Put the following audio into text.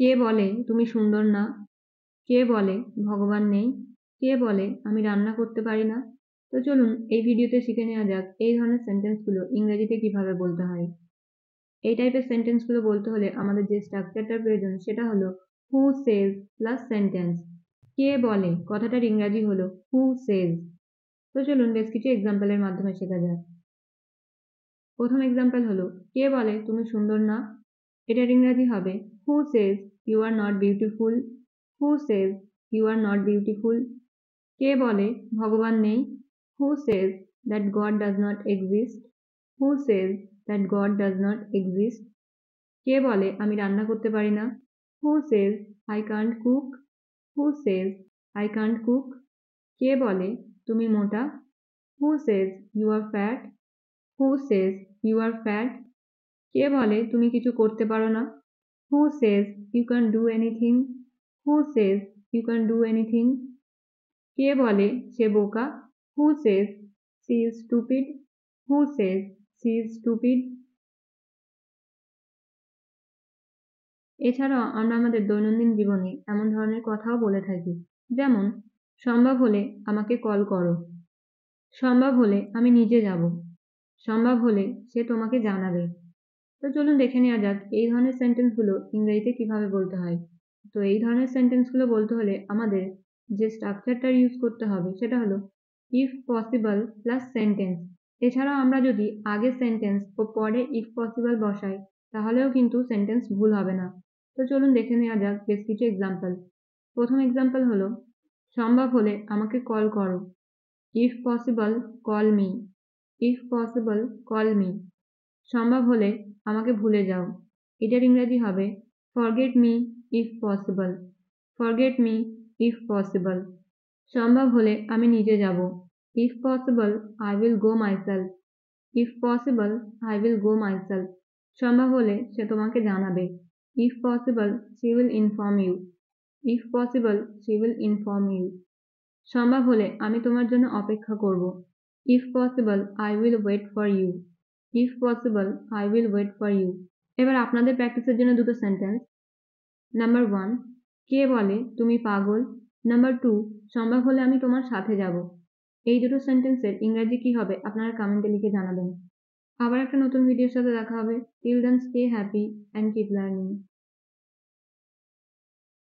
কে বলে তুমি সুন্দর না? কে বলে ভগবান নেই? কে বলে আমি রান্না করতে পারি না? তো চলুন এই ভিডিওতে শিখে নেওয়া যাক এই ধরনের সেন্টেন্সগুলো ইংরেজিতে কিভাবে বলতে হয়। এই টাইপের সেন্টেন্সগুলো বলতে হলে আমাদের যে স্ট্রাকচারটার প্রয়োজন সেটা হলো হু সেজ প্লাস সেন্টেন্স। কে বলে কথাটার ইংরাজি হলো হু সেজ। তো চলুন বেশ কিছু এক্সাম্পলের মাধ্যমে শেখা যাক। প্রথম এক্সাম্পল হলো কে বলে তুমি সুন্দর না? এটার ইংরাজি হবে who says you are not beautiful? Who says you are not beautiful? কে বলে ভগবান নেই? Who says that God does not exist? Who says that God does not exist? কে বলে আমি রান্না করতে পারি না? Who says I can't cook? Who says I can't cook? কে বলে তুমি মোটা? Who says you are fat? Who says you are fat? কে বলে তুমি কিছু করতে পারো না? Who says you can do anything? Who says you can do anything? কে বলে সে বোকা? Who says she is stupid? Who says she is stupid? এছাড়াও আমরা আমাদের দৈনন্দিন জীবনে এমন ধরনের কথাও বলে থাকি, যেমন সম্ভব হলে আমাকে কল করো, সম্ভব হলে আমি নিজে যাব, সম্ভব হলে সে তোমাকে জানাবে। তো চলুন দেখে নেওয়া যাক এই ধরনের সেন্টেন্সগুলো ইংরেজিতে কিভাবে বলতে হয়। তো এই ধরনের সেন্টেন্সগুলো বলতে হলে আমাদের যে স্ট্রাকচারটা ইউজ করতে হবে সেটা হলো ইফ পসিবল প্লাস সেন্টেন্স। এছাড়াও আমরা যদি আগে সেন্টেন্স ও পরে ইফ পসিবল বসাই তাহলেও কিন্তু সেন্টেন্স ভুল হবে না। তো চলুন দেখে নেওয়া যাক বেশ কিছু এক্সাম্পল। প্রথম এক্সাম্পল হলো সম্ভব হলে আমাকে কল করো। If possible call me. If possible call me. সম্ভব হলে আমাকে ভুলে যাও। এটার ইংরেজি হবে forget me if possible. Forget me if possible. সম্ভব হলে আমি নিজে যাব। If possible I will go myself. If possible I will go myself. সম্ভব হলে সে তোমাকে জানাবে। If possible she will inform you. If possible she will inform you. সম্ভব হলে আমি তোমার জন্য অপেক্ষা করব। If possible I will wait for you. If possible I will wait for you. এবার আপনাদের প্র্যাকটিসের জন্য দুটো সেন্টেন্স। নাম্বার 1, কে বলে তুমি পাগল? নাম্বার 2, সম্ভব হলে আমি তোমার সাথে যাব। এই দুটো সেন্টেন্সের ইংরেজি কি হবে আপনারা কমেন্টে লিখে জানাবেন। আবার একটা নতুন ভিডিওর সাথে দেখা হবে। Till then stay happy and keep learning.